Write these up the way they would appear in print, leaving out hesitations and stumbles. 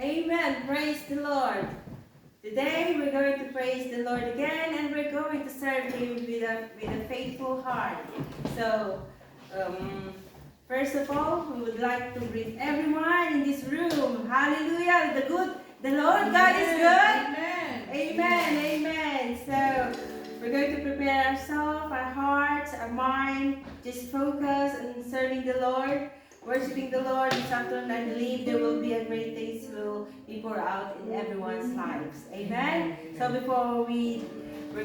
Amen. Praise the Lord. Today we're going to praise the Lord again, and we're going to serve Him with a faithful heart. So, first of all, we would like to greet everyone in this room. Hallelujah. The Lord God is good. Amen. Amen. Amen. So, we're going to prepare ourselves, our hearts, our mind, just focus on serving the Lord, worshiping the Lord. This afternoon, I believe there will be a great things will be poured out in everyone's lives. Amen. So before we're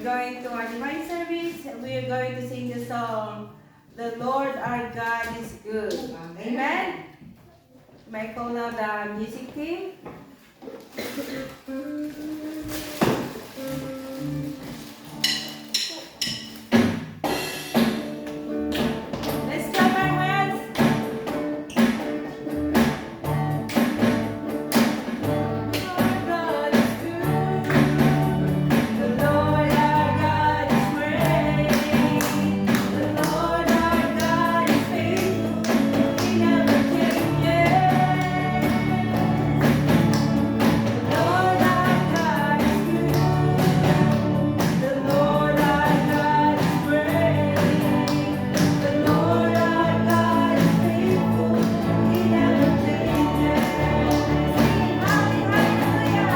going to our divine service, we are going to sing the song, "The Lord our God is good." Amen. May I call now the music team? Let's clap our hands. Our God is good. The Lord our God is great. The Lord our God is faithful. He never changes. The Lord our God is good. The Lord our God is great. The Lord our God is faithful. He never changes. Sing hallelujah.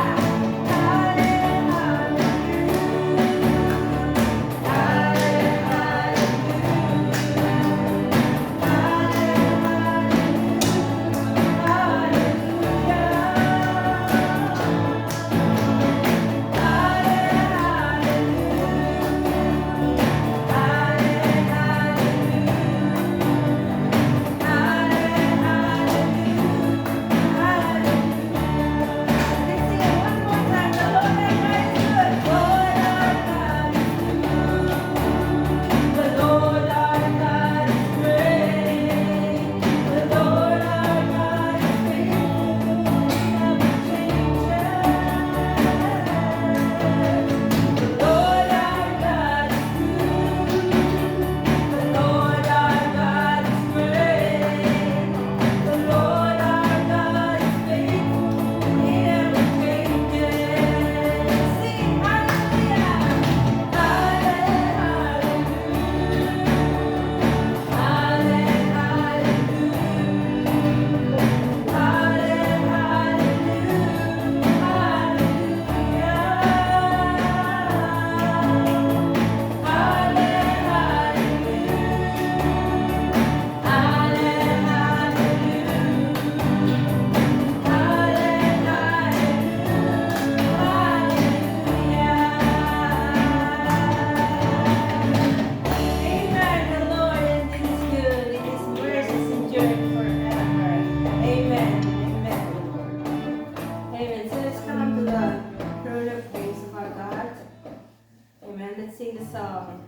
Sing the song,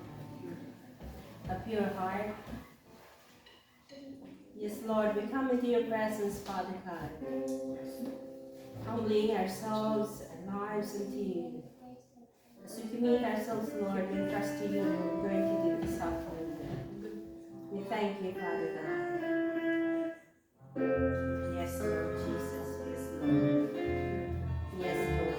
A Pure Heart. Yes, Lord, we come into your presence, Father God, humbling ourselves and lives unto you. As we commit ourselves, Lord, we trust in you and we're going to do this afternoon. We thank you, Father God. Yes, Lord Jesus. Yes, Lord. Yes, Lord.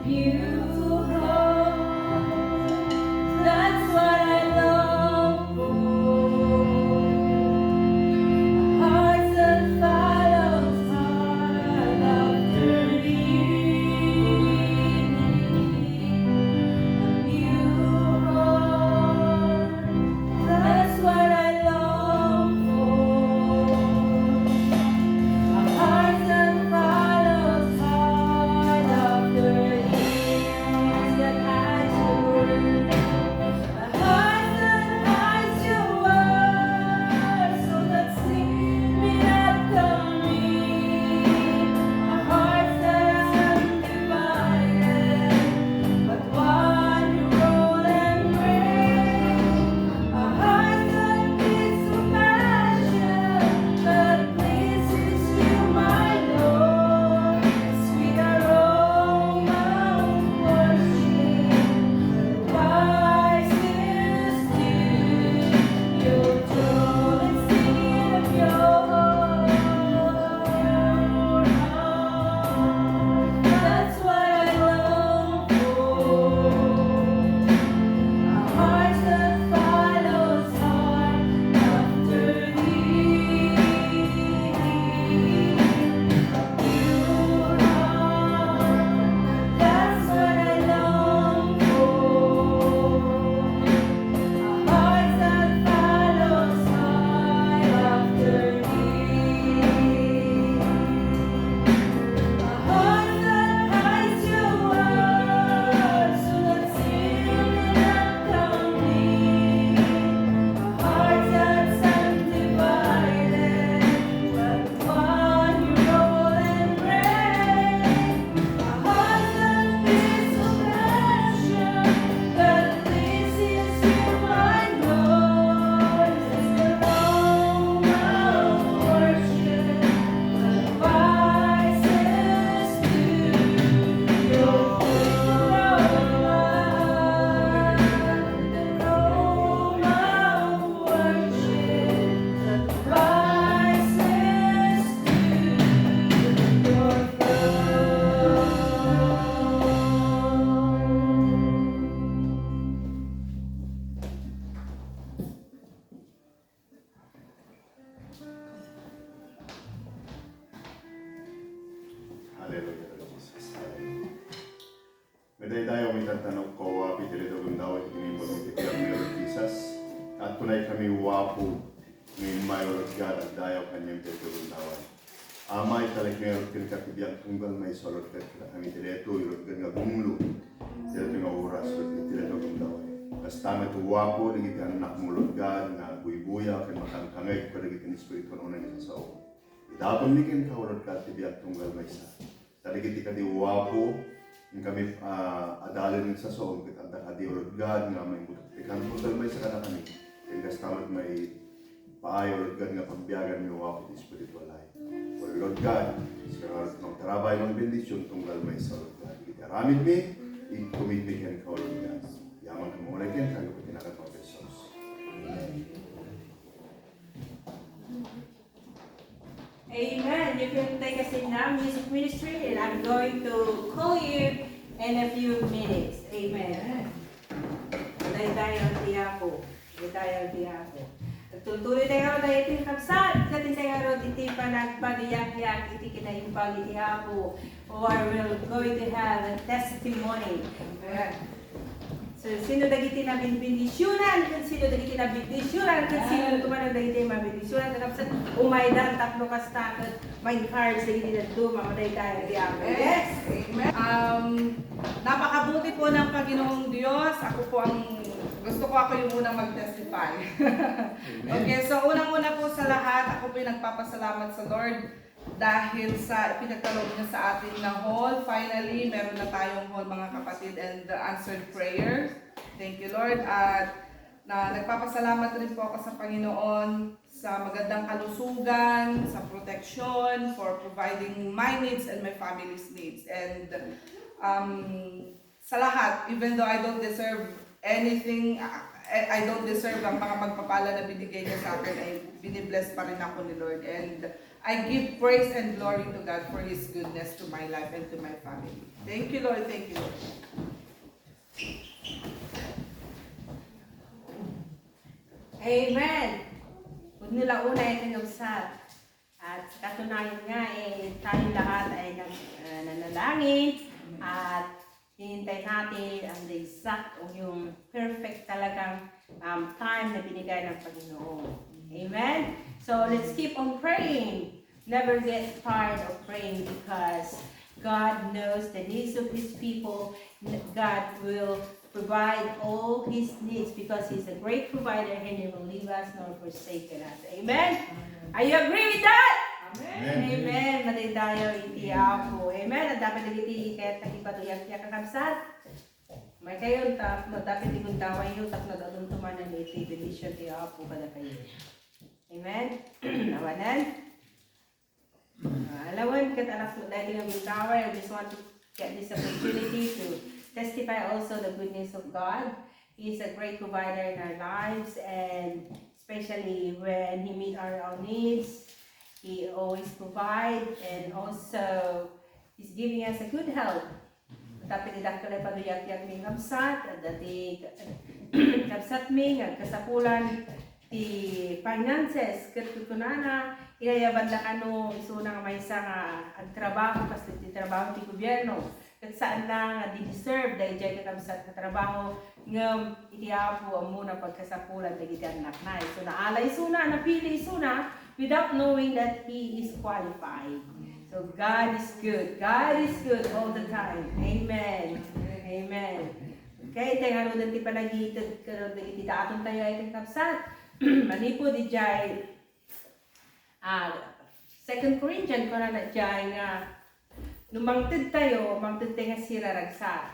Beautiful home, that's what I long for. Hearts that follows heart after thee. A pure heart, that's what I long for. A heart that follows hard after thee. Lord Jesus. Meday tayo may tatanong ko, pitili doon daw at inimbolong titilang ni Lord Jesus. At tunay kami wapo ngayon may Lord God at dayaw kanyang pitulong dawan. Amay talag ngayon kinakatibiyang tunggal may solot kat kami tileto, Lord God nga gumlo. Tileto nga oras, Lord God, tileto kong dawan. Basta may tuwapo, nagiti anak mo Lord God, nga buy-buya, kan makangkangay, kung nagiti ni Espiritu na unang isa sa o. Idapon nikin ka, Lord God, tibiyang tunggal may sa. Taligiti ka di wapo, yung kami adalin sa soong kita kadi Lord God nga may ikan tunggal may sa kana kami. Kaya tamat may paayo Lord God nga pagbiyagan niyo wapo di spiritual life. For Lord God, sa ng tarabay ng bendisyon tunggal may sa Lord God. Kita ramid mi, i-commit mi ken ka Lord God. Yaman ka mo ulit yan, tayo pa tinakat mga pesos. Amen. You can take us in now, music ministry, and I'm going to call you in a few minutes. Amen. Tayo ang tiyapo. Tayo ang tiyapo. Tutuloy tayo tayo iti kapsat. Katin tayo iti panagpadiyak-yak iti kinaimpag iti hapo. Or we're going to have a testimony. So, sino dagiti na bindisyonan, kung sino dagiti na bindisyonan, kung sino tumanang dagiti mabindisyonan, kapsat umaydan, taklo kastakot, may cards, dagiti na do, mamaday tayo, diabo. Yes! Amen. Napakabuti po ng Panginoong Diyos. Gusto ko ako yung unang mag-testify. Okay, so unang-una po sa lahat, ako po yung nagpapasalamat sa Lord dahil sa pinagkaloob niya sa atin na hall. Finally, meron na tayong hall mga kapatid and the answered prayer. Thank you Lord. At nagpapasalamat rin po ako sa Panginoon sa magandang kalusugan, sa protection, for providing my needs and my family's needs. And sa lahat, even though I don't deserve anything, I don't deserve ang mga pagpapala na binigay niya sa akin, ay binibless pa rin ako ni Lord. And I give praise and glory to God for His goodness to my life and to my family. Thank you Lord, thank you Lord. Amen. Huwag nila una ay tinubsat. At sa katunayan nga, tayo lahat ay nanalangin at hinintay natin ang exact o yung perfect talagang time na binigay ng Panginoon. Amen? So, let's keep on praying. Never get tired of praying because God knows the needs of His people. God will provide all His needs because He's a great provider and He will leave us nor forsake us. Amen? Are you agree with that? Amen. Amen. Maday tayo iti ako. Amen. At dapat nagiti kahit nagipatuyak-yak kakabsat. May kayo, dapat ikong taway nyo, tap na doon tumanan iti benediction ti ako kada kayo. Amen. Nawanan. Alawan kat anak dahil ng tower, I just want to get this opportunity to testify also the goodness of God. He is a great provider in our lives, and especially when He meets our needs, He always provides, and also He's giving us a good health. Tapi tidak kala paduyak-yak ming kapsat, at dati kapsat ming at kasapulan ti finances ket kunana ilayaban da kano isuna nga maysa nga agtrabaho kas ti trabaho ti gobyerno ket saan na nga di-deserve dahil jay kakabsat ka trabaho ngem iti apo amuna pagkasapulan dagiti anak na. So naalay suna, napili suna without knowing that he is qualified. So God is good. God is good all the time. Amen. Amen. Okay, tayo nga rin ti panagitid karon dagiti daton tayo ay kakabsat. Manipo di jay 2 Corinthians ko na jay nga numangtid tayo, mangtid tayo nga sila ragsa.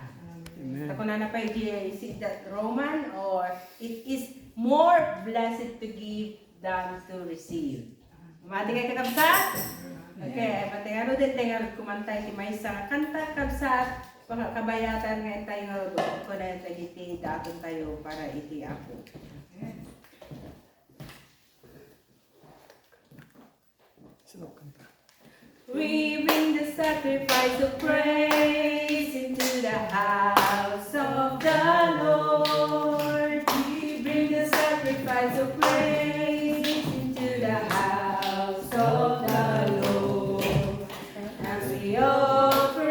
Ako na napay jay is that Roman or it is more blessed to give than to receive. Mati kay kakabsat? Okay, pati ano din tayo kumantay ti maysa kanta kabsat kabayatan nga tayo ko na iti daton tayo para iti ako. We bring the sacrifice of praise into the house of the Lord. We bring the sacrifice of praise into the house of the Lord. And we offer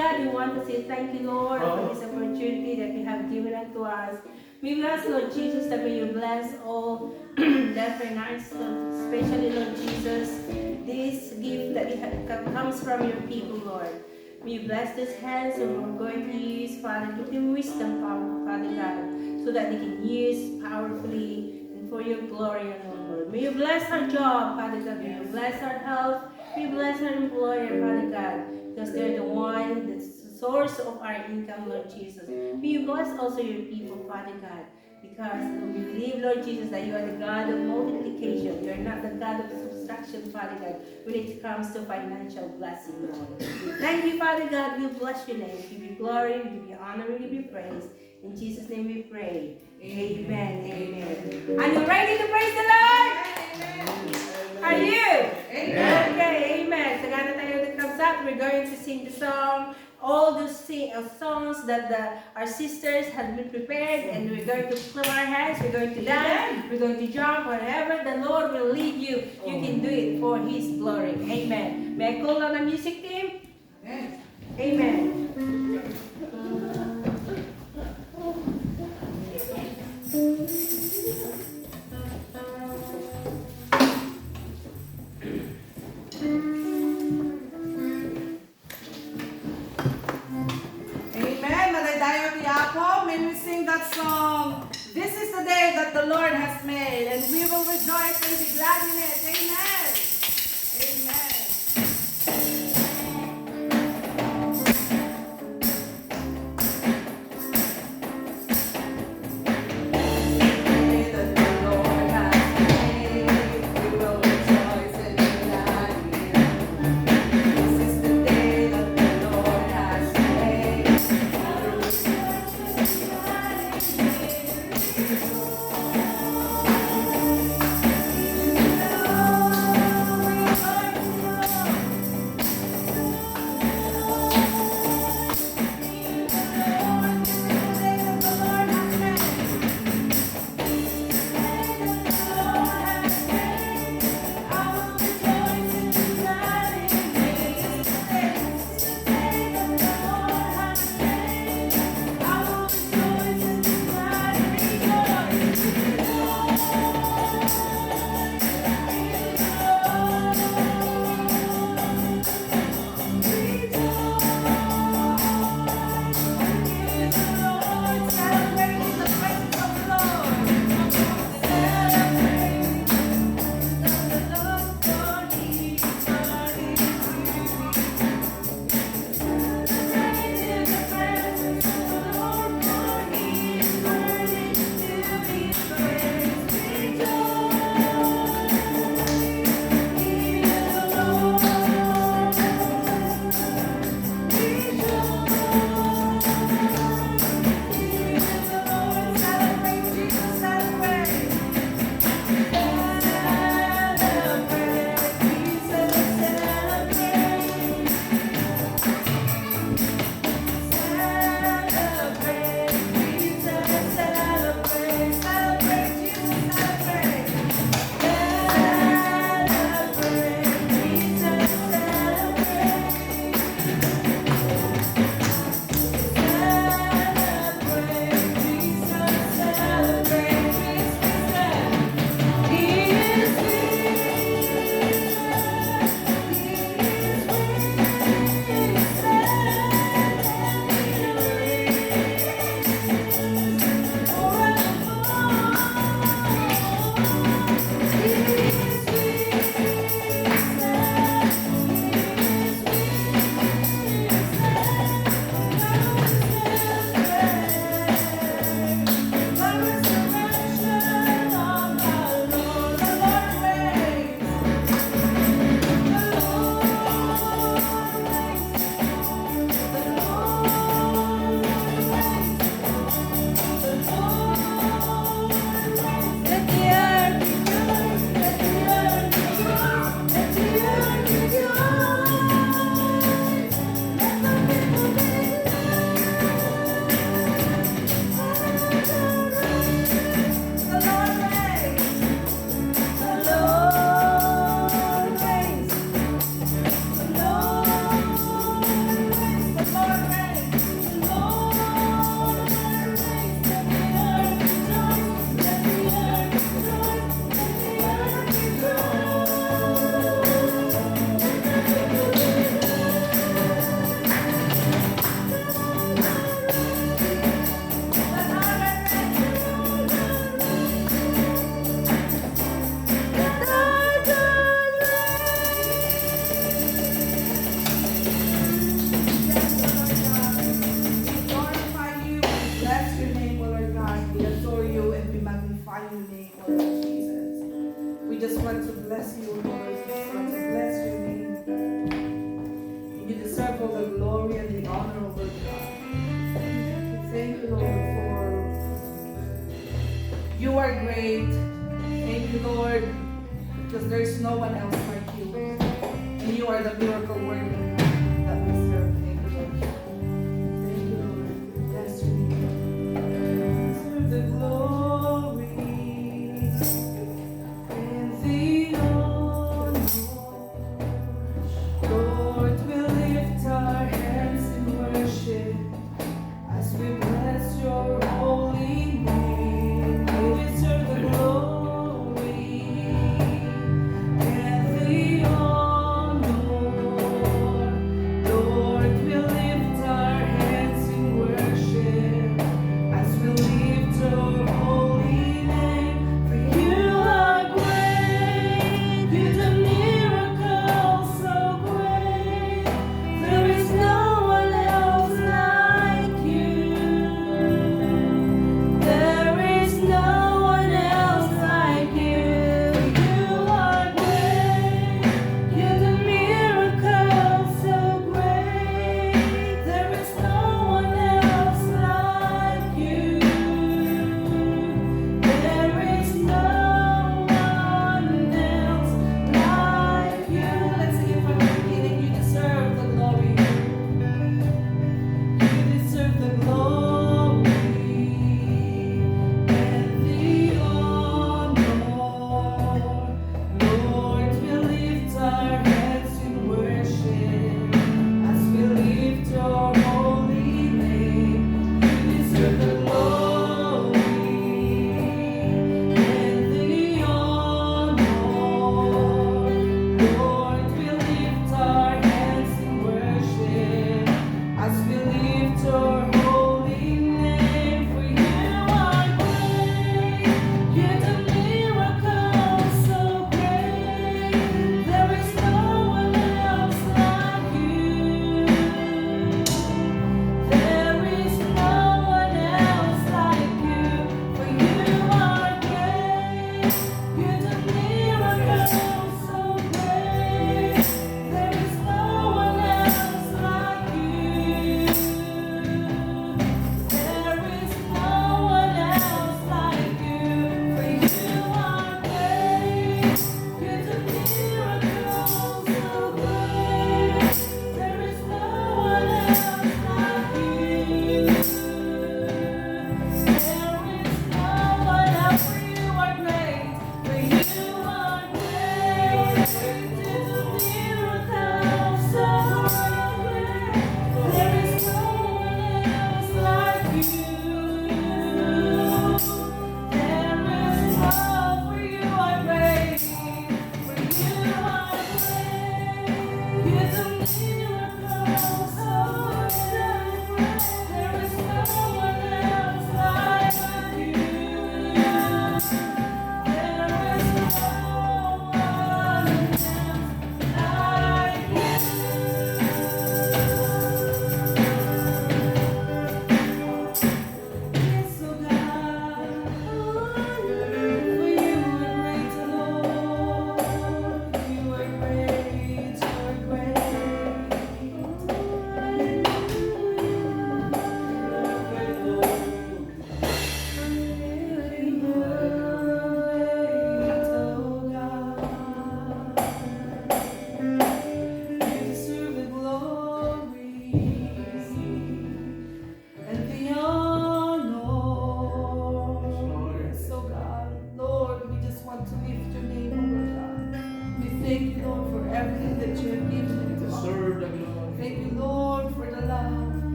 God, we want to say thank you, Lord, for this opportunity that you have given unto us. We bless, Lord Jesus, that may you bless all that finance, especially, Lord Jesus, this gift that comes from your people, Lord. May you bless these hands who we're going to use, Father. Give them wisdom, Father God, so that they can use powerfully and for your glory and Lord. May you bless our job, Father God. May you bless our health. May you bless our employer, Father God, because they're the one that's the source of our income, Lord Jesus. May you bless also your people, Father God, because we believe, Lord Jesus, that you are the God of multiplication. You are not the God of subtraction, Father God, when it comes to financial blessing, Lord. We thank you, Father God. We bless your name. We give you glory, we give you honor, we give you praise. In Jesus' name we pray. Amen. Amen. Are you ready to praise the Lord? Are you? Amen. Okay, amen. So gana tayo that comes up, we're going to sing the song, all those songs that our sisters have been prepared, and we're going to clap our hands, we're going to dance, we're going to jump, whatever the Lord will lead you, you can do it for His glory. Amen. May I call on the music team? Amen. May we sing that song, "This is the day that the Lord has made, and we will rejoice and be glad in it." Amen. Amen. Thank you, Lord, for you are great. Thank you, Lord, because there is no one else like you. And you are the miracle working that we serve. Thank you, Lord. Thank you, Lord. Bless your name. Deserve the glory and the honor. Lord, we lift our hands in worship as we bless your holy name. You deserve the glory and the honor.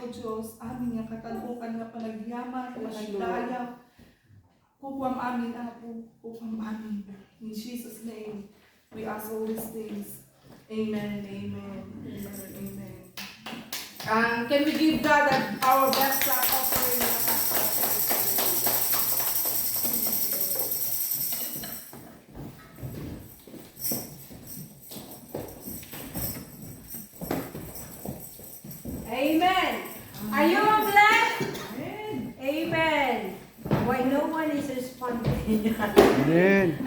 o Diyos, amin nga katalhukan nga panagyaman, panagdaya. Kukwam amin, Apo. Kukwam amin. In Jesus' name, we ask all these things. Amen, amen, amen, amen. Can we give God our best clap offering? Amen. Are you all blessed? Amen. Amen. Why no one is responding? Amen.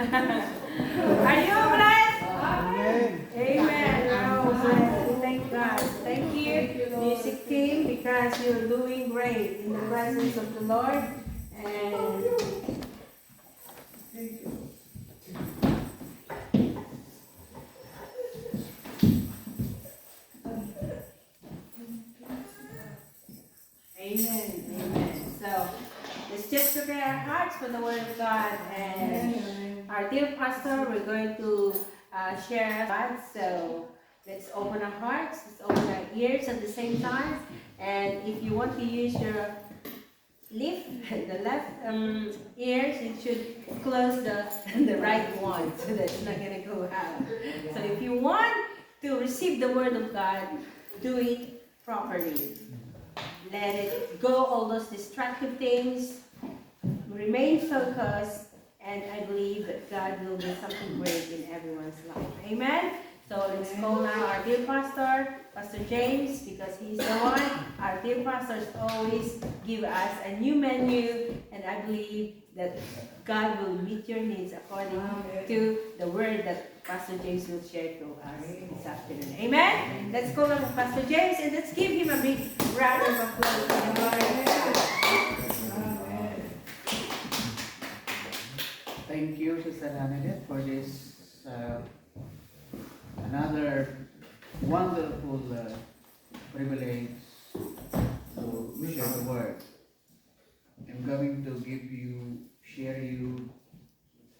Are you all blessed? Amen. Amen. Oh, blessed. We thank God. Thank you, music team, because you're doing great in the presence of the Lord. And Thank you. amen. Amen. So let's just prepare our hearts for the word of God. And our dear pastor, we're going to share God. So let's open our hearts, let's open our ears at the same time. And if you want to use your the left ears, you should close the right one so that it's not going to go out. So if you want to receive the word of God, do it properly. Let it go, all those distractive things. Remain focused, and I believe that God will do something great in everyone's life. Amen? So let's call now our dear pastor, Pastor James, because he's the one. Our dear pastors always give us a new menu, and I believe that God will meet your needs according to the word that Pastor James will share to us this afternoon. Amen? Let's call on Pastor James, and let's give him a big round of applause. Thank you, Sister Hannah, for this another wonderful privilege to share the word. I'm going to share you.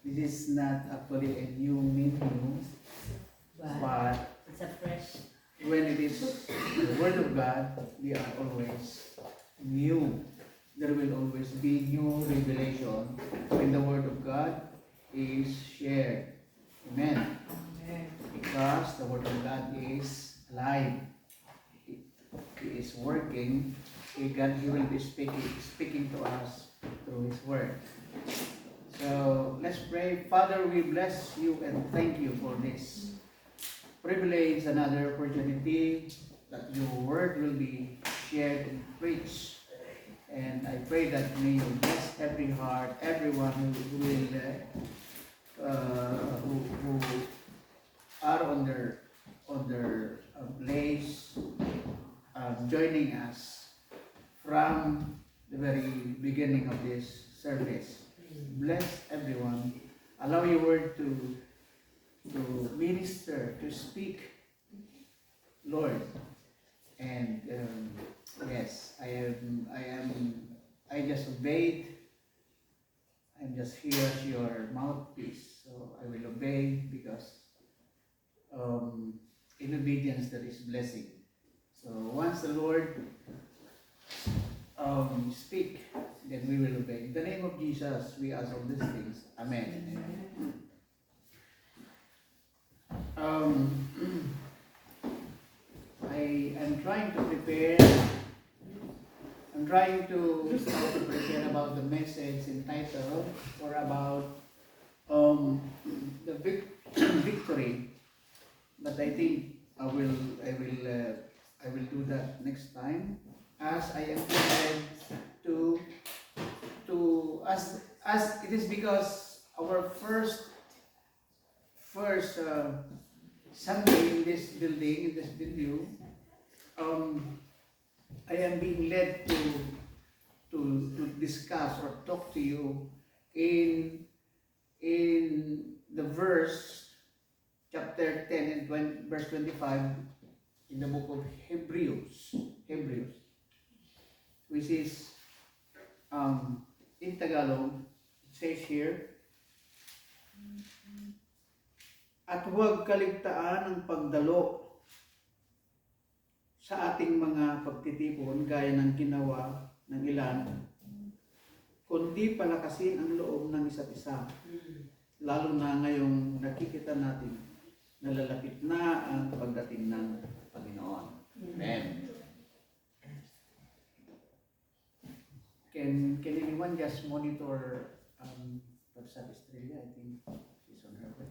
This is not actually a new menu, but It's a fresh. when it is the word of God, we are always new. There will always be new revelation when the word of God is shared. Amen. Because the word of God is alive. He is working. He will be speaking to us through His word. So let's pray. Father, we bless you and thank you for this privilege, another opportunity that your word will be shared and preached. And I pray that may you bless every heart, everyone who are on their place, joining us from the very beginning of this service. Bless everyone. Allow your word to minister, to speak, Lord. And yes, I just obeyed. I'm just here as your mouthpiece, so I will obey because in obedience there is blessing. So once the Lord speak, then we will obey. In the name of Jesus, we ask all these things. Amen. I am trying to prepare. I'm trying to start to prepare about the message entitled or about the victory. But I think I will do that next time, as I am prepared to as it is, because our first Sunday in this building, in this venue, I am being led to discuss or talk to you in the verse chapter 10 and verse 25 in the book of Hebrews, which is in Tagalog. It says here, at huwag kaligtaan ang pagdalo sa ating mga pagtitipon gaya ng ginawa ng ilan, kundi palakasin ang loob ng isa't isa. Lalo na ngayong nakikita natin na lalapit na ang pagdating ng Panginoon. Amen. Can anyone just monitor Pastor Estrella? I think she's on her way.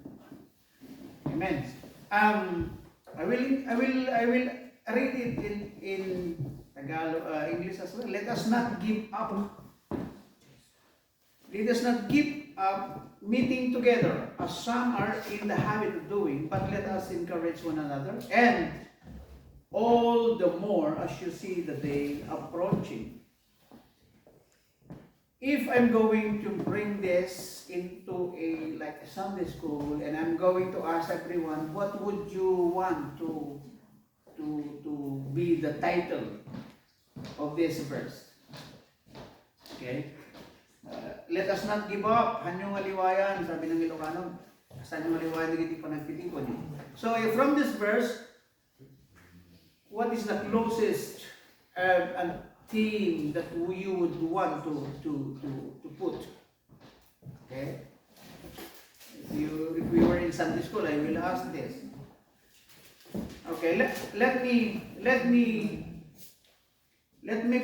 Amen. I will read it in Tagalog, English as well. Let us not give up. Let us not give up meeting together, as some are in the habit of doing, but let us encourage one another, and all the more as you see the day approaching. If I'm going to bring this into a Sunday school, and I'm going to ask everyone, what would you want to be the title of this verse? Okay? Let us not give up. Hanyong aliwayan, sabi ng Ilocano. Saan yung aliwayan, hindi pa nagpitikon. So from this verse, what is the closest theme that you would want to put? Okay? If we were in Sunday school, I will ask this. Okay, let me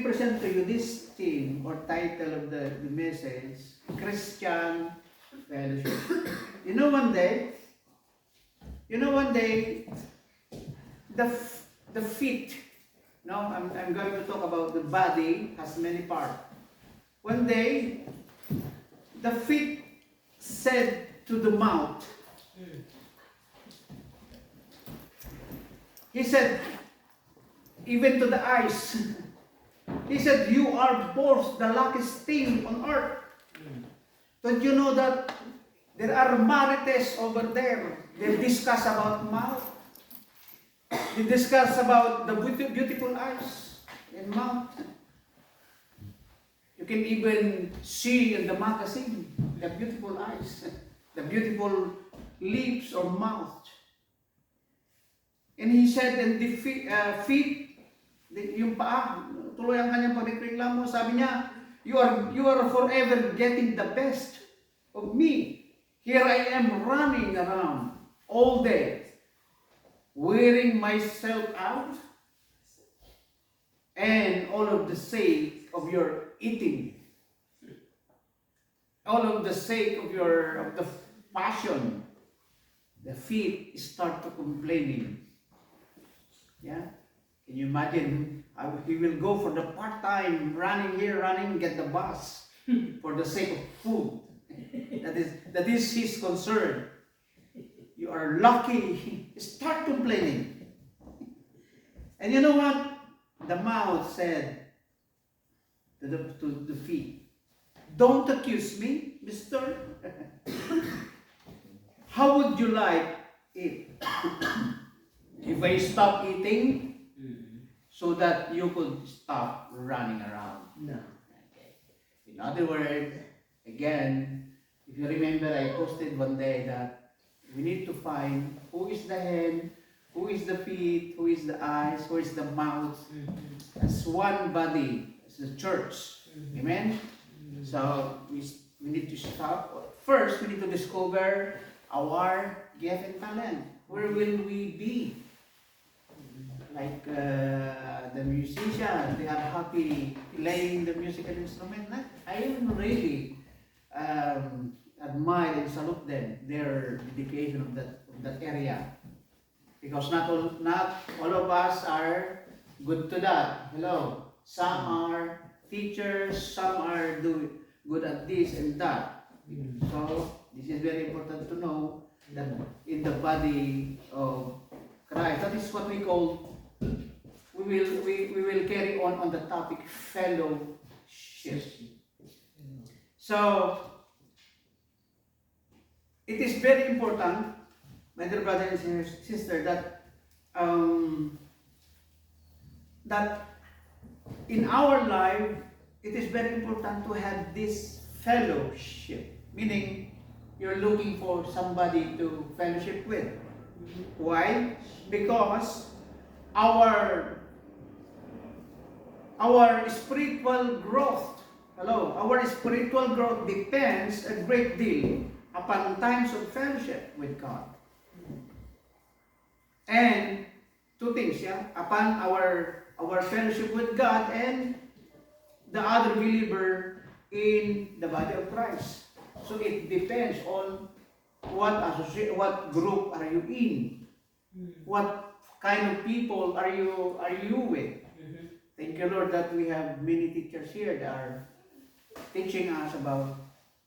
present to you this theme or title of the message, Christian Fellowship. You know one day, the feet, no, I'm going to talk about the body has many parts. One day, the feet said to the mouth, he said, even to the eyes, he said, you are both the luckiest thing on earth. Don't you know that there are marites over there? They discuss about mouth. They discuss about the beautiful eyes and mouth. You can even see in the magazine the beautiful eyes, the beautiful lips or mouth. And he said, and the feet, yung paa, tuloy ang kanyang pagreklamo, sabi niya, you are forever getting the best of me. Here I am running around all day, wearing myself out, and all of the sake of your eating, all of the sake of the passion. The feet start to complaining. Yeah, can you imagine? He will go for the part-time, running here, running, get the bus for the sake of food. That is his concern. You are lucky. Start complaining. And you know what? The mouth said to the feet, don't accuse me, mister. How would you like it if I stop eating so that you could stop running around? No. Okay. In other words, again, if you remember, I posted one day that we need to find who is the head, who is the feet, who is the eyes, who is the mouth, as one body, as the church. Amen? So we need to stop. First, we need to discover our gift and talent. Where will we be? Like the musician, they are happy playing the musical instrument. I am really admire and salute them, their dedication of that area, because not all of us are good to that. Hello, some are teachers, some are good at this and that. So this is very important to know that in the body of Christ, that is what we call. We will carry on the topic fellowship. So it is very important, my dear brother and sister, that that in our life it is very important to have this fellowship. Meaning, you're looking for somebody to fellowship with. Why? Because our our spiritual growth, our spiritual growth depends a great deal upon times of fellowship with God. And two things, upon our fellowship with God and the other believer in the body of Christ. So it depends on what group are you in, what kind of people are you with. Thank you, Lord, that we have many teachers here that are teaching us about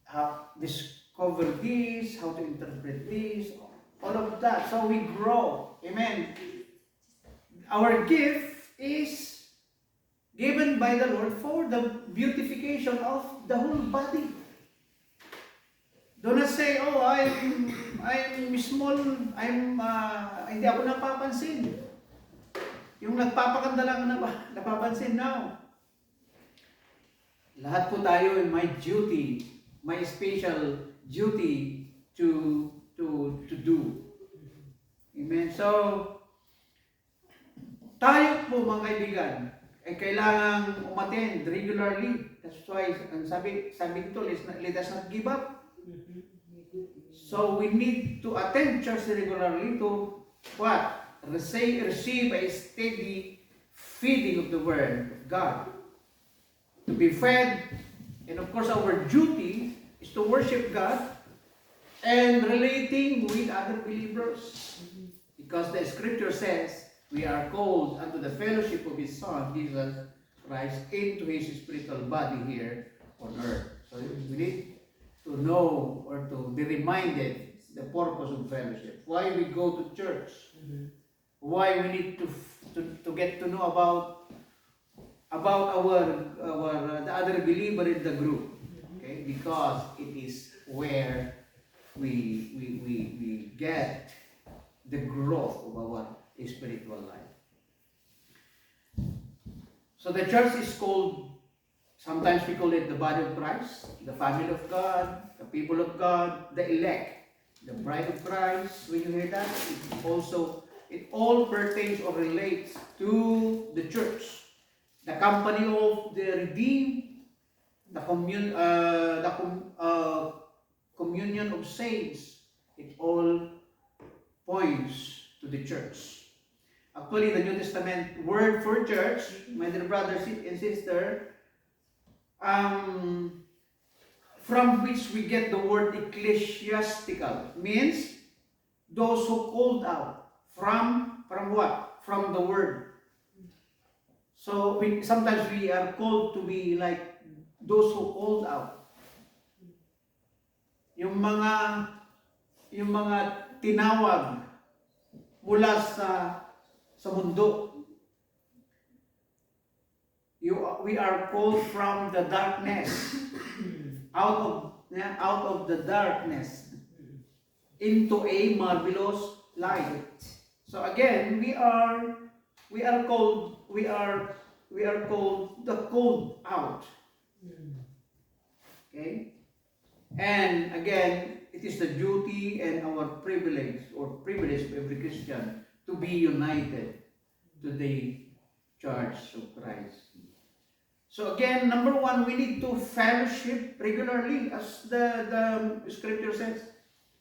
how discover this, how to interpret this, all of that. So we grow. Amen. Our gift is given by the Lord for the beautification of the whole body. Do not say, oh, I'm small, hindi ako napapansin. Yung nagpapakanda lang napapansin. No. Lahat po tayo, my duty, my special duty to do. Amen. So, tayo po mga kaibigan, ay kailangang umattend regularly. That's why, ang sabi dito, let us not give up. So we need to attend church regularly to what? Receive a steady feeding of the Word of God. To be fed, and of course our duty is to worship God and relating with other believers. Because the scripture says, we are called unto the fellowship of His Son, Jesus Christ, into His spiritual body here on earth. So we need to know or to be reminded the purpose of fellowship. Why we go to church. Why we need to get to know about the other believer in the group. Okay? Because it is where we get the growth of our spiritual life. So the church is called, sometimes we call it the body of Christ, the family of God, the people of God, the elect, the bride of Christ. When you hear that, it all pertains or relates to the church, the company of the redeemed, the communion of saints. It all points to the church. Actually, the New Testament word for church, my dear brothers and sisters, from which we get the word ecclesiastical, means those who called out. From what? From the word. So sometimes we are called to be like those who called out. Yung mga tinawag mula sa mundo. We are called from the darkness, out of the darkness into a marvelous light. So again, we are called the called out. Okay? And again, it is the duty and our privilege of every Christian to be united to the Church of Christ. So again, number one, we need to fellowship regularly, as the scripture says.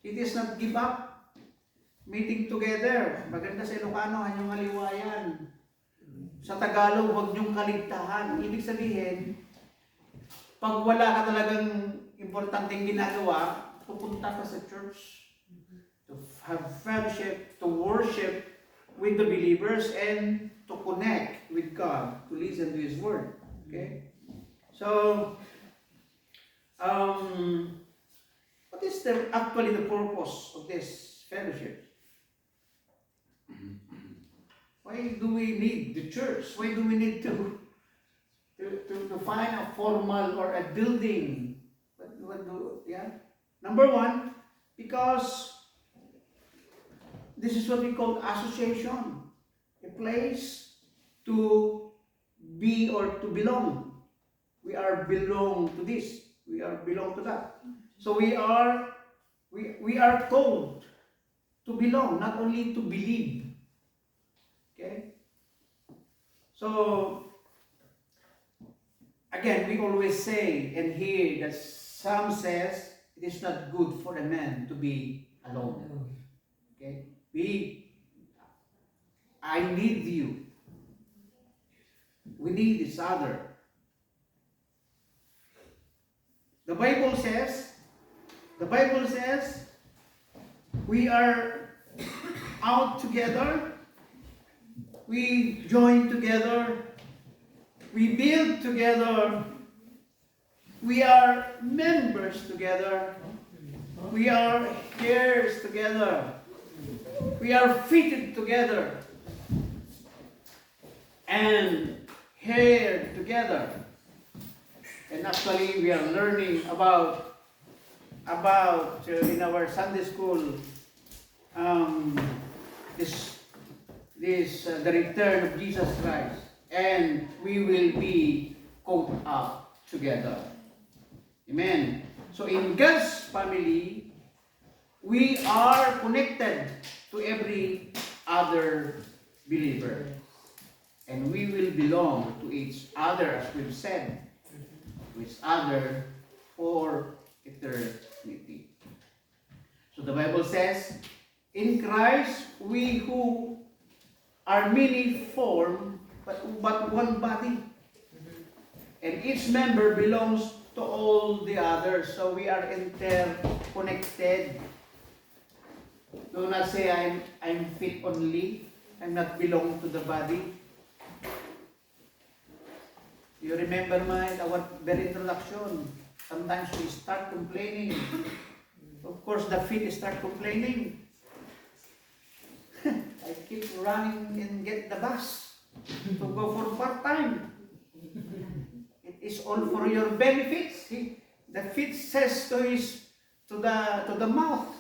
It is not give up. Meeting together. Maganda sa Ilocano, hanyong haliwayan. Sa Tagalog, huwag niyong kaligtahan. Ibig sabihin, pag wala ka talagang importanteng ginagawa, pupunta ka sa church to have fellowship, to worship with the believers, and to connect with God, to listen to His Word. Okay? So, what is actually the purpose of this fellowship? Why do we need the church? Why do we need to find a formal or a building? Number one, because this is what we call association, a place to be or to belong. We are belong to this. We are belong to that. So we are called to belong, not only to believe. Okay? So again, we always say and hear that some says it is not good for a man to be alone. Okay? I need you. We need each other. The Bible says, we are out together, we join together, we build together, we are members together, we are heirs together, we are fitted together, and hair together. And actually, we are learning about in our Sunday school this the return of Jesus Christ, and we will be caught up together. Amen. So in God's family, we are connected to every other believer, and we will belong to each other, as we've said, to each other for eternity. So the Bible says, in Christ, we who are many form, but one body. And each member belongs to all the others. So we are interconnected. Do not say I'm fit only. I'm not belong to the body. You remember our very introduction. Sometimes we start complaining. Of course, the feet start complaining. I keep running and get the bus to go for part-time. It is all for your benefits. The feet says to the mouth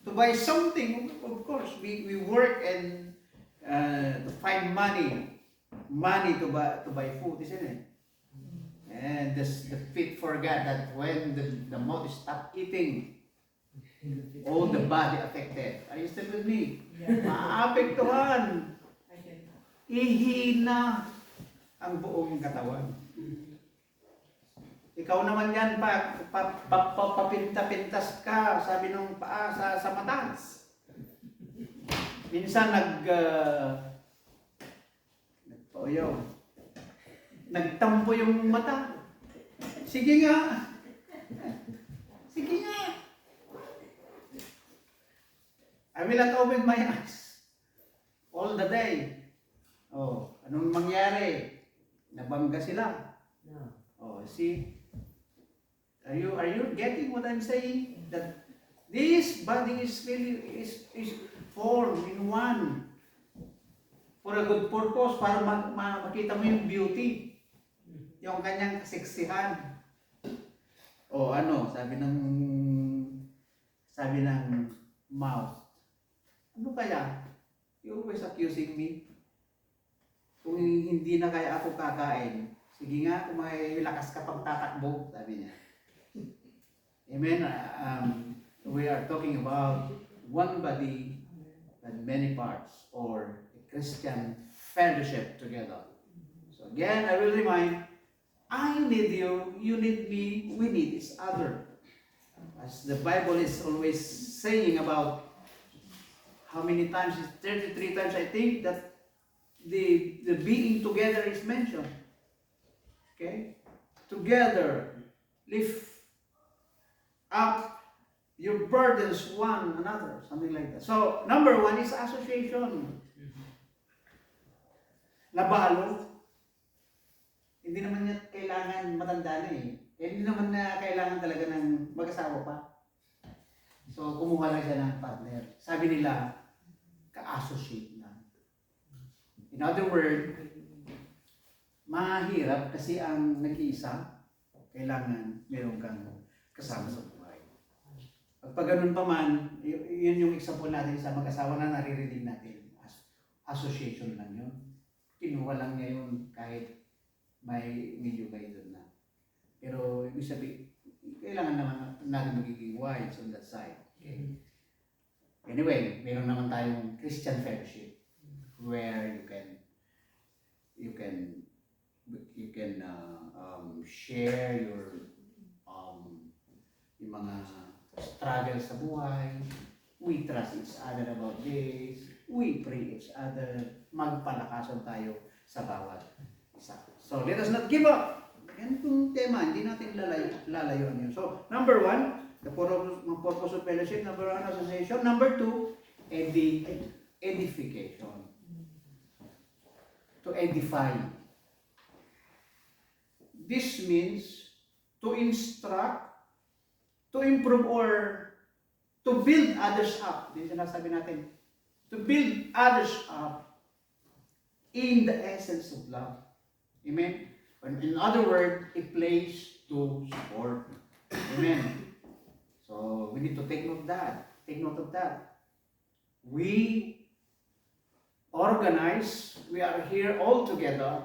to buy something. Of course, we work and to find money to buy food, isn't it? And the feet forgot that when the mouth stop eating, all the body affected. Are you still with me? Yeah. Maapektuhan. Ihina ang buong katawan. Ikaw naman yan, papinta-pintas ka, sabi ng paa sa mata. Minsan nagtampo yung mata. Sige nga. Sige nga. I will not open my eyes all the day. Oh, anong mangyari? Nabangga sila. Oh, see? Are you getting what I'm saying? That this body is really is formed in one for a good purpose, para makita mo yung beauty, yung kanyang kaseksihan. O sabi ng mouth, ano kaya? You always accusing me. Kung hindi na kaya ako kakain, sige nga, kung may lakas ka pang tatakbo, sabi niya. Amen. We are talking about one body and many parts, or a Christian fellowship together. So again, I will remind, I need you, you need me, we need each other. As the Bible is always saying about, how many times? 33 times, I think, that the being together is mentioned. Okay? Together, lift up your burdens one another, something like that. So, number one is association. Labalo. Hindi naman niya kailangan matanda na eh. Hindi naman na kailangan talaga ng mag-asawa pa. So, kumuha lang siya ng partner. Sabi nila, ka-associate na. In other words, mahirap kasi ang nag-iisa, kailangan meron kang kasama sa buhay. Pag ganun pa man, yun yung example natin sa mag-asawa na naririnig natin. Association lang yun. Kinuha lang niya yun kahit may medyo kayo doon na. Pero ibig sabihin, kailangan naman natin magiging wise on that side. Okay? Anyway, meron naman tayong Christian fellowship where you can you can share yung mga struggle sa buhay. We trust each other about this. We pray each other. Magpalakasan tayo sa bawat isa. So, let us not give up. Yan itong tema, hindi natin lalayuan yun. So, number 1, the purpose of fellowship. Number 1, association. Number 2, edification. To edify. This means to instruct, to improve, or to build others up. Din sinasabi natin. To build others up in the essence of love. Amen? In other words, it plays to support. Amen? So, we need to take note of that. Take note of that. We organize, we are here all together.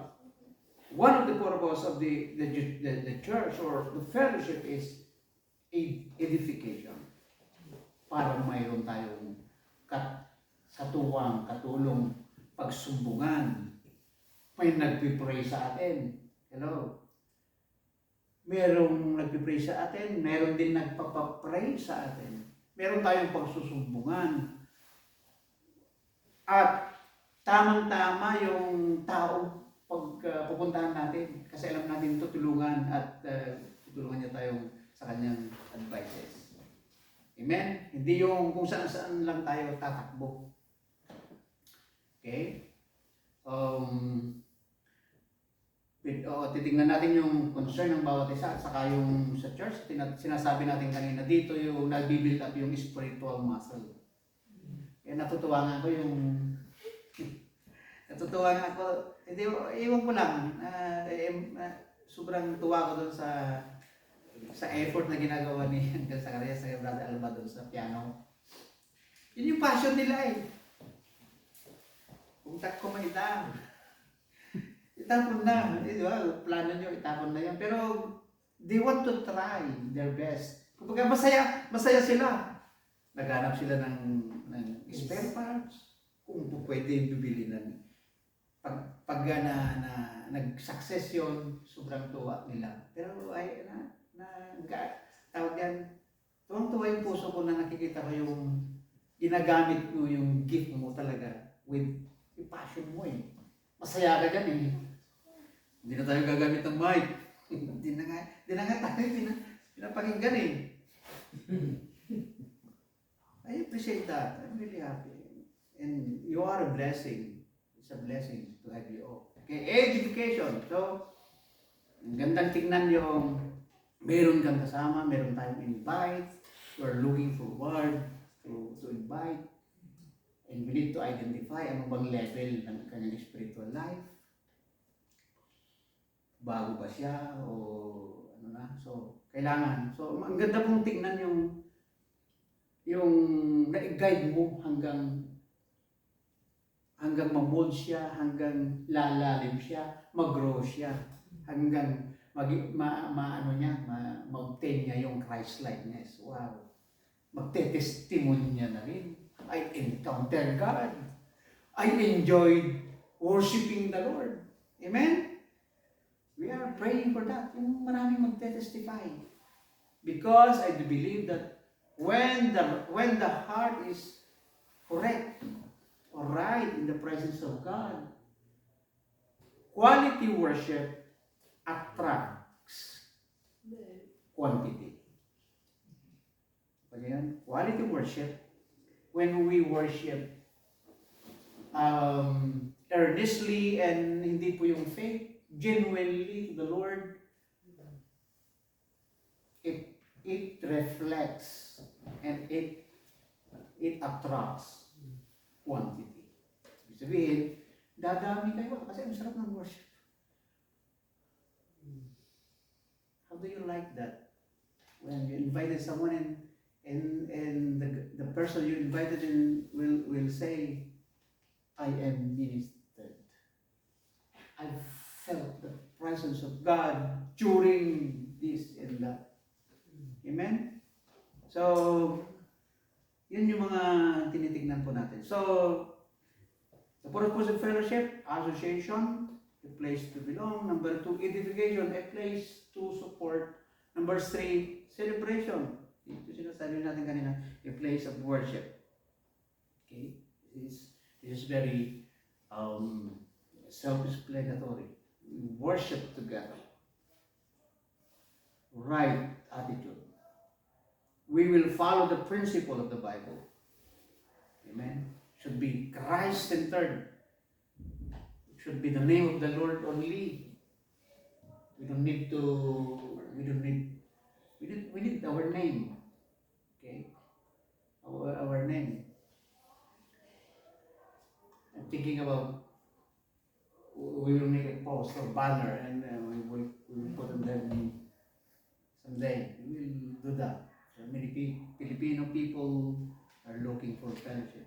One of the purpose of the church or the fellowship is edification. Para mayroon tayong katuwang, katulong, pagsumbungan. May nagpipray sa atin. Hello? Merong nagpipray sa atin, meron din nagpapapray sa atin. Meron tayong pagsusumbungan. At tamang-tama yung tao pag pupuntahan natin. Kasi alam natin tutulungan at tutulungan niya tayong sa kanyang advices. Amen? Hindi yung kung saan-saan lang tayo tatakbo. Okay? Titingnan natin yung concern ng bawat isa at saka yung sa church, sinasabi natin kanina, dito yung nag-build up yung spiritual muscle. Kaya natutuwa nga ako hindi, iwan ko lang, sobrang tuwa ko doon sa effort na ginagawa ni Uncle Zacarias sa Brother Alba doon sa piano. Yun yung passion nila eh. Kung ko maitang. Itapon na. Di ba? Plano nyo, itapon na yan. Pero they want to try their best. Kumbaga masaya sila. Naghanap sila ng spare parts. Kung pwede bibili ng pag nag-success yun, sobrang tuwa nila. Pero tawag yan, tuwang-tuwa yung puso ko na nakikita ko yung ginagamit mo yung gift mo talaga with yung passion mo eh. Masaya ka dyan eh. Hindi na tayo gagamit ng mic. Hindi na nga tayo pinapakinggan eh. I appreciate that. I'm really happy. And you are a blessing. It's a blessing to have you all. Okay, education. So, ang gandang tingnan yung meron kang kasama, meron tayong invite. You're looking forward to invite. And we need to identify ano bang level ng kanyang spiritual life. Bago ba siya o ano na. So, kailangan. So, ang ganda pong tingnan yung na-guide mo hanggang ma-mold siya, hanggang lalalim siya, mag-grow siya, hanggang ma-obtain niya yung Christ-likeness. Wow! Magte-testimony niya na rin. I encountered God. I enjoyed worshiping the Lord. Amen? We are praying for that. Yung maraming magte-testify. Because I do believe that when the heart is correct or right in the presence of God, quality worship attracts quantity. Again, quality worship, when we worship earnestly and hindi po yung fake, genuinely to the Lord, it reflects and it attracts quantity. Ibig sabihin, dadami kayo kasi ang sarap ng worship. How do you like that? When you invited someone and the person you invited in will say, I am ministered. I felt the presence of God during this and that. Amen? So, yun yung mga tinitignan po natin. So, the purpose of fellowship, association, a place to belong. Number 2, edification, a place to support. Number 3, celebration. Ito sinasabi natin kanina, a place of worship. Okay? This is very self-explanatory. We worship together. Right attitude. We will follow the principle of the Bible. Amen. Should be Christ-centered. It should be the name of the Lord only. We need our name. Okay? Our name. I'm thinking about, we will make a post or banner and we will put on them someday. We will do that. So many Filipino people are looking for fellowship.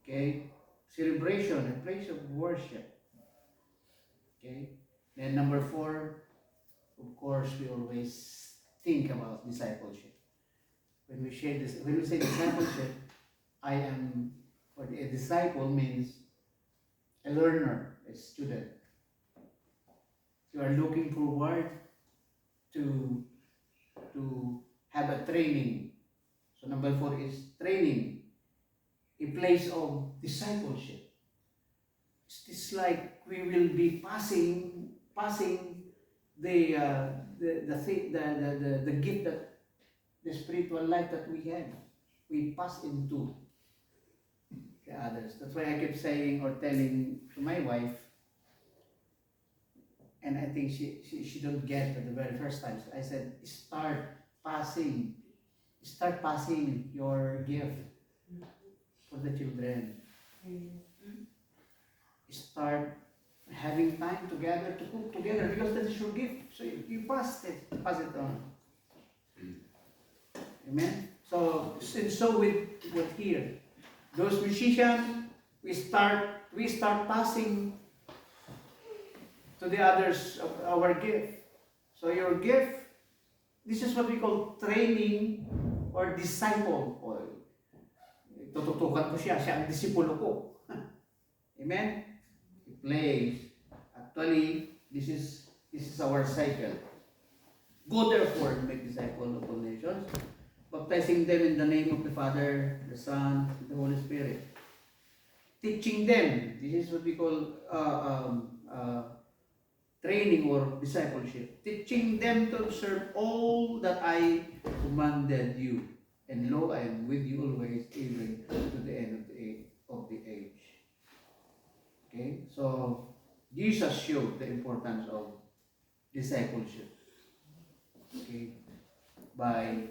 Okay? Celebration, a place of worship. Okay? Then number 4, of course, we always think about discipleship. When we say discipleship, a disciple means a learner, a student. You are looking forward to have a training. So number 4 is training, a place of discipleship. It's like we will be passing the gift, that the spiritual life that we have, we pass into the others. That's why I keep saying or telling to my wife, and I think she don't get it the very first time. I said, start passing your gift for the children. Start having time together to cook together, because that is your gift. So you pass it on. Amen. So with here, those musicians, we start passing to the others of our gift. So your gift, this is what we call training or disciple. O, tututukan ko siya ang disipulo ko. Amen. He plays. Actually, this is our cycle. Go therefore and make disciples of all nations, baptizing them in the name of the Father, the Son, and the Holy Spirit. Teaching them. This is what we call training or discipleship. Teaching them to observe all that I commanded you. And lo, I am with you always, even to the end of the age. Okay? So, Jesus showed the importance of discipleship. Okay? By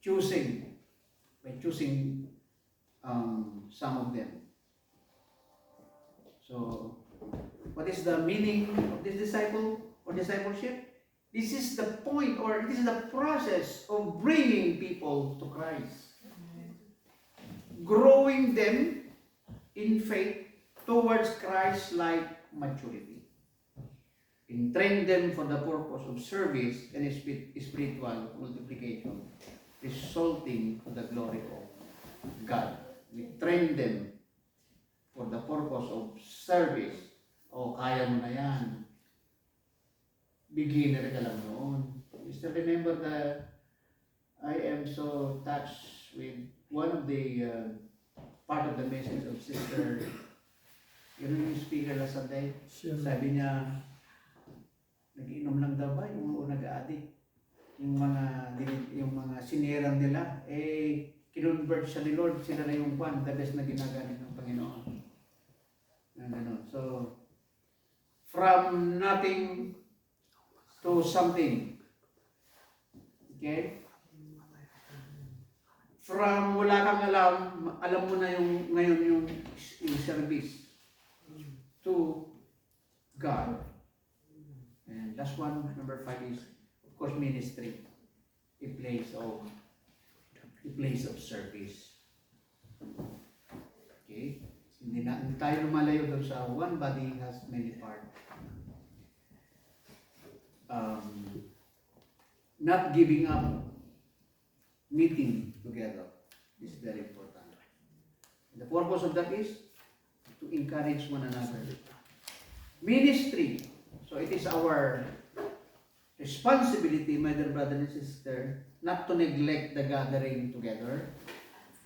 choosing some of them. So, what is the meaning of this disciple or discipleship? This is the point, or this is the process of bringing people to Christ. Growing them in faith towards Christ-like maturity. And train them for the purpose of service and spiritual multiplication, resulting to the glory of God. We train them for the purpose of service. O, kaya mo na yan. Beginner ka lang noon. You still remember that I am so touched with one of the part of the message of Sister, yung speaker last Sunday. Sabi niya, nag-inom lang daw ba yung nag-a-addict? Yung mga sinirang nila, kinonvert siya ni Lord, sila na yung the best na ginagamit ng Panginoon. So, from nothing to something. Okay? From wala kang alam mo na ngayon yung service to God. And last one, number 5 is, of course, ministry. A place of service. Okay? Hindi tayo lumalayo doon sa one body has many parts. Not giving up meeting together is very important. The purpose of that is to encourage one another ministry. So it is our responsibility, my dear brother and sister, not to neglect the gathering together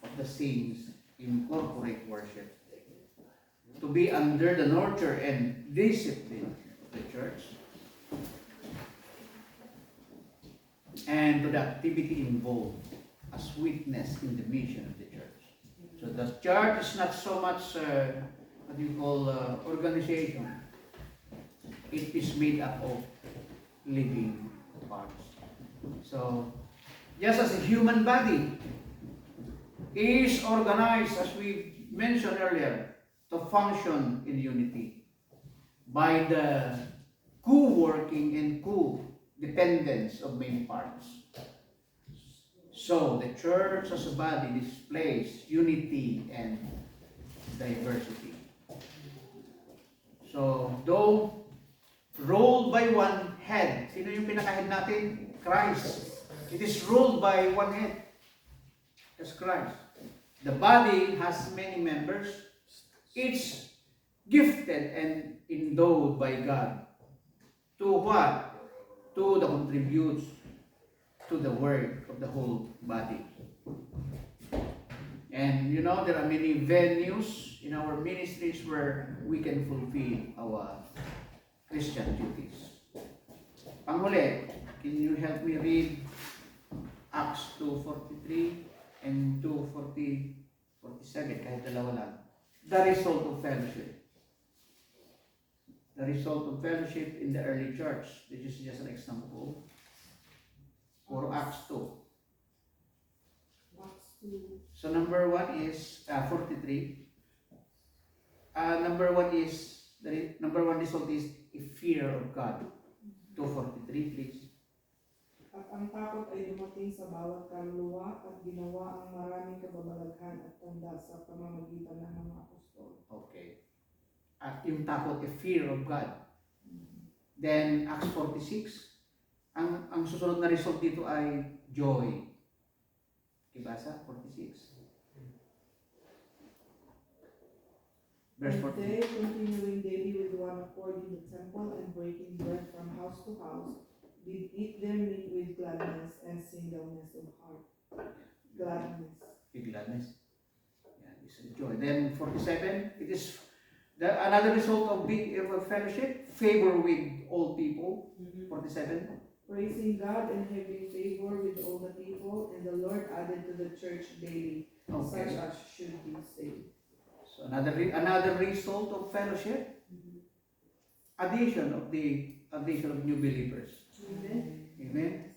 of the saints in corporate worship, to be under the nurture and discipline of the church, and to the activity involved as witness in the mission of the church. So the church is not so much what you call organization. It is made up of living parts. So just as a human body is organized, as we mentioned earlier, to function in unity by the co-working and co-dependence of many parts. So the church as a body displays unity and diversity. So though ruled by one head, sino yung pinaka-head natin? Christ. It is ruled by one head. That's Christ. The body has many members, each gifted and endowed by God. To what? To the contributes to the work of the whole body. And you know, there are many venues in our ministries where we can fulfill our Christian duties. Panghuli, can you help me read Acts 2:43 and 2:47, kahit dalawa lang. The result of fellowship. The result of fellowship in the early church. This is just an example. Or Acts 2. So number 1 is 43. Number 1 is number 1 result is a fear of God. 2:43, please. At ang takot ay dumating sa bawat kaluluwa at ginawa ang maraming kababalaghan at tanda sa pamamagitan ng mga apostol. Okay. At yung takot, a fear of God. Then Acts 46. Ang susunod na result dito ay joy. Ibasa 46. Verse And 40. they, continuing daily with one accord in the temple and breaking bread from house to house, did eat their meat with gladness and singleness of heart. Gladness. Big gladness. Yeah, this is joy. Then 47, it is another result of big fellowship, favor with all people. 47. Praising God and having favor with all the people, and the Lord added to the church daily such as should be saved. So another result of fellowship, addition of new believers. Amen. Amen.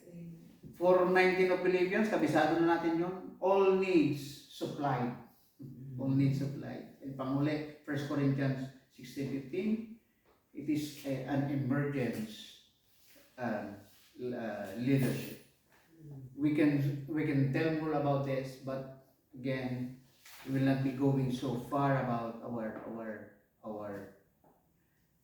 For 19 of Philippians, kabisado na natin yun. All needs supplied. All needs supplied. And panghuli, 1 Corinthians 16:15, it is an emergence leadership. We can tell more about this, but again, we will not be going so far about our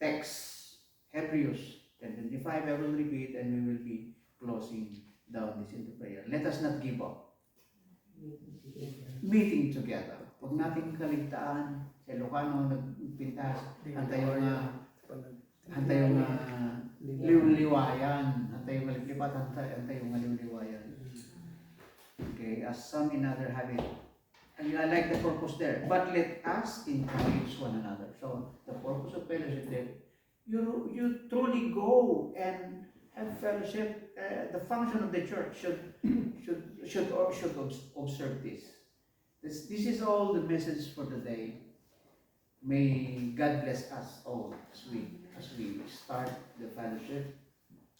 text. Hebrews 10:25, I will repeat, and we will be closing down this into prayer. Let us not give up. Meeting together. Huwag nating kaligtaan. Sa Ilocano, nagpintas. Hantay yung liwliwayan. Hantay yung maliplipat. Hantay yung liwliwayan. Okay, as some in other habit. And I like the purpose there. But let us encourage one another. So, the purpose of fellowship there, you truly go and have fellowship. The function of the church should observe this. This is all the message for the day. May God bless us all as we start the fellowship.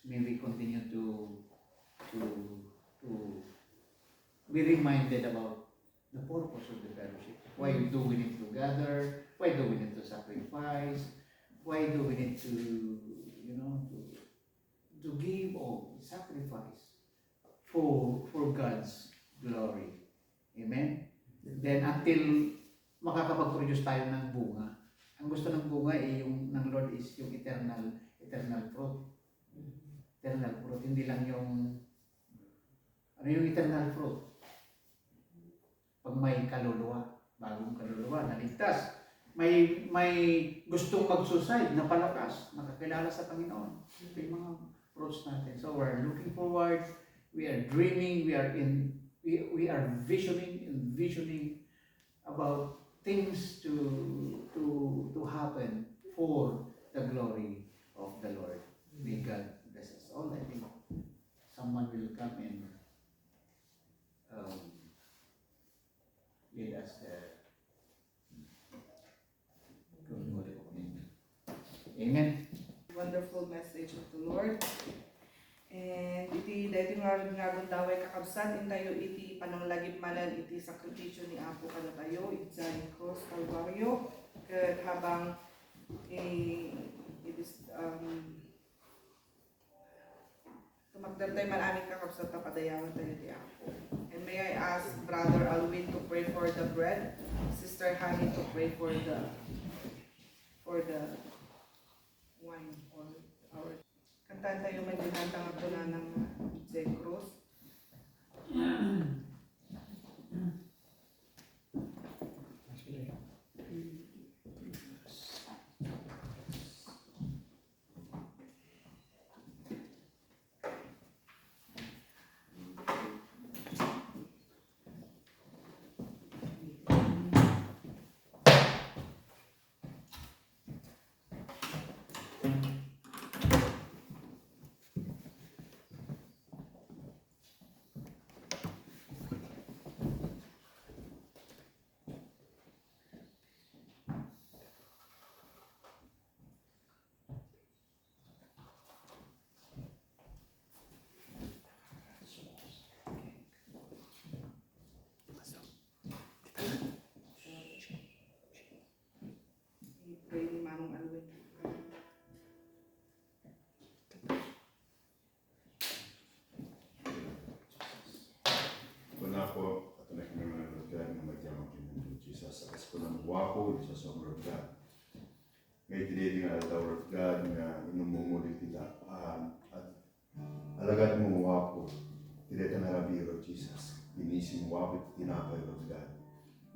May we continue to be reminded about the purpose of the fellowship. Why do we need to gather? Why do we need to sacrifice? Why do we need to give all sacrifice for God's glory? Amen. Then until makakapag-produce tayo ng bunga. Ang gusto ng bunga yung ng Lord is yung eternal fruit. Eternal fruit, hindi lang yung yung eternal fruit. Pag may kaluluwa, bagong kaluluwa, naligtas, may gustong mag-suicide na palakas, nakakilala sa Panginoon. Ito yung mga fruits natin. So we're looking forward, we are dreaming, we are visioning about things to happen for the glory of the Lord. May God bless us all. I think someone will come and lead us there. Amen. Wonderful message of the Lord. And iti dahito nga gundaway kakabsat intayo iti pananglagip manan iti sakripisyo ni Apo kada tayo iti cross Calvario ket habang tumagdantay man aming kakabsat na padayawan tayo ti Apo. And may I ask Brother Alwin to pray for the bread, Sister Honey to pray for the wine or our kantaan tayo may ginatang ako na ng Cross. Pray ni Manong Alwin. Kuna po, at na kami mananood ka ng magyaman kami ng Jesus. Akas po ng wapo, sa sobrang God. Ngayon tinili nga daw of God nga inumumuli kita. At alagad mo wapo, tinita na rabiro Jesus. Inisim wapo, tinapay of God.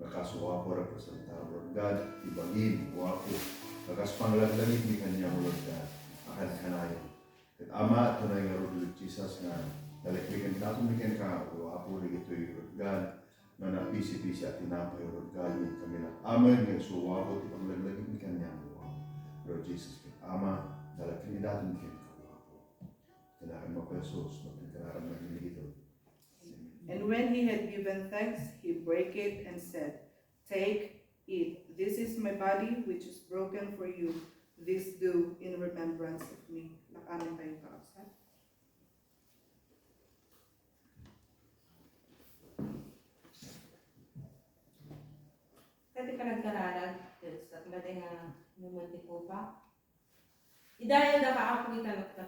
Nakasuwapo representado of God, ibangin, wapo. Nakas panglaglangit ni kanya of God. Akan kanayon. At ama, ito na yung Lord Jesus nga daliklikan natin bikin ka, wapo rin ito yung God na napisi-pisi at tinapay Lord God ni kami na amen nga so wapo ito panglaglangit ni kanya Lord Jesus. Ama, daliklikan natin bikin ka, wapo. Kailangan mo pa Jesus, kailangan mo ito. And when he had given thanks, he brake it and said, "Take, eat. This is my body which is broken for you. This do in remembrance of me." Lakanin tayo kakabsat. Kati ka nagkararag, sa natin nga numunti po pa. Idayan na ka ako itanok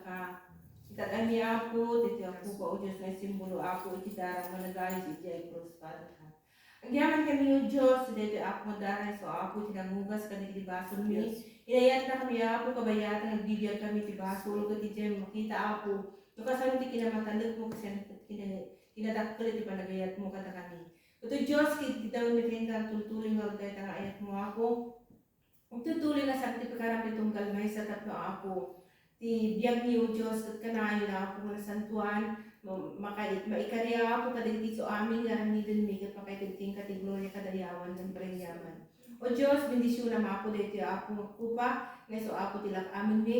Itagani ako, titi ako pa o Diyos na simbolo ako, itidarang managayos, iti ay cross para ka. Ang yaman kami o Diyos, dito ako madaray, so ako tinangugas ka na itibasol mi. Inayat na kami ako, kabayatan, nagbibiyag kami itibasol, iti dyan makita ako. So kasama iti kinamatalog mo kasi kinadakkel iti panagayat mo kata kami. Ito Diyos, kitawin mi kayo tutuloy nga kahit ang ayat mo ako. Tutuloy nga sa pagkarap itong kalmay sa tatlo ako. Ti biyag niyo Diyos kat kanayo na ako mga santuan maikarya ako kadagiti so amin nga ramidin mi kat makaitigting kati gloria kadayawan ng prengyaman. O Diyos, bendisyon na ako dito ako magpupa nga so ako tilak amin mi.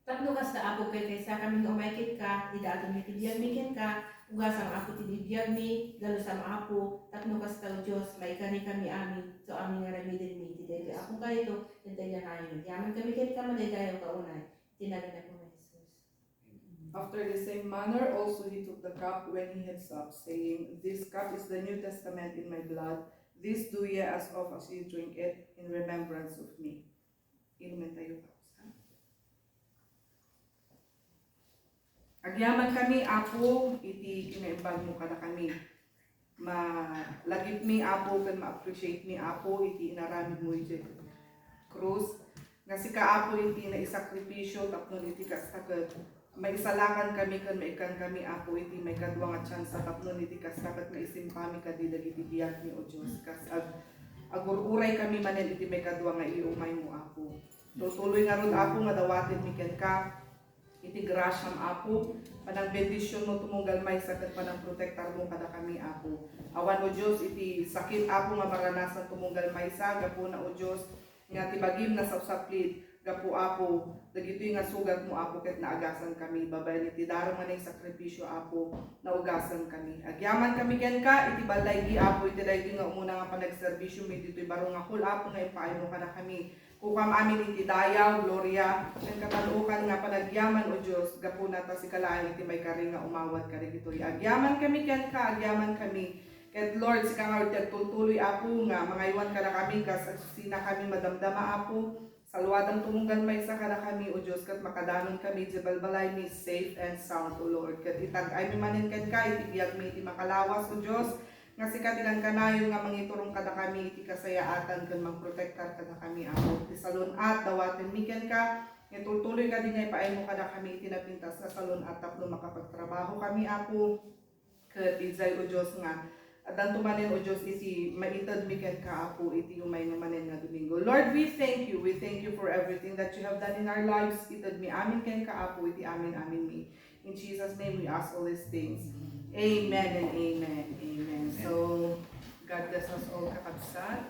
Tapno kasta ako kay kaysa kami nga umaykit ka, idaton mi tibiyag mi ken ka, ugasang ako tibiyag mi, galo sa ako, tapno kasta o Diyos, maikari kami amin, so amin nga ramidin mi, tidaya ako kayo, tidaya kayo. Yaman kami ken ka madaydayo kaunay. After the same manner also he took the cup when he had supped, saying, "This cup is the New Testament in my blood. This do ye as oft as you drink it in remembrance of me." Inumin tayo tapos. Agyaman kami, Apo, iti kinaimbag mo kada kami. Malagip mi, Apo, kan ma-appreciate mi, Apo, iti inaramid mo iti krus. Nga si Kaapo iti na isakripisyo, tapnon iti kastakat. May isalakan kami kan maikan kami, Apo, iti may kadwa nga tsansa, tapnon iti kastakat maisim kami kadidag iti biyag ni o Diyos. Kasag agururay kami manen iti may kadwa nga iumay mo Apo. Tutuloy nga ron Apo nga dawatin mi ken ka iti grasyam Apo, panang bendisyon mo tumunggal may sakit panang protektar mo kada kami Apo. Awan o Diyos iti sakit Apo nga maranasan tumunggal may sa gapo na o Diyos nga tibagim na sausaplit gapo Apo, dagitoy nga sugat mo Apo ket naagasan kami, babayan iti darong manay sakripisyo Apo, naugasan kami. Agyaman kami ken ka, iti balay gi Apo, iti daytoy nga umuna nga panagserbisyo mi ditoy barong nga hul Apo nga ipaaymo ka na kami. Kukam amin iti dayaw, gloria, ken katalukan nga panagyaman o Dios, gapo nata si kalaan iti may kari nga umawat kari ditoy. Agyaman kami ken ka, agyaman kami. Ket Lord, si kang tuloy Apo nga mangaywan ka na kami kas sina kami madamdama Apo. Salwadang tumunggal may sa kana kami, O Diyos, kat makadanon kami, balbalay mi safe and sound, O Lord. Kat itag-ay mi manin kat ka, itibiyag mi iti makalawas, O Diyos. Nga si katigan kanayon nga mangiturong kada kami, iti kasayaatan, kan magprotektar kada kami, Apo. Iti salon at dawatin mi ken ka, itutuloy ka din nga ipaay mo kada kami, iti napintas nga salon at tapno makapagtrabaho kami, Apo. Kat izay, O Diyos nga, at danto manin o Diyos iti maitad mi ken ka Apo iti umay nga manin nga Domingo. Lord, we thank you for everything that you have done in our lives. Itad mi amin ken ka Apo iti amin mi. In Jesus' name we ask all these things. Amen and amen. Amen. So God bless us all kakabsat.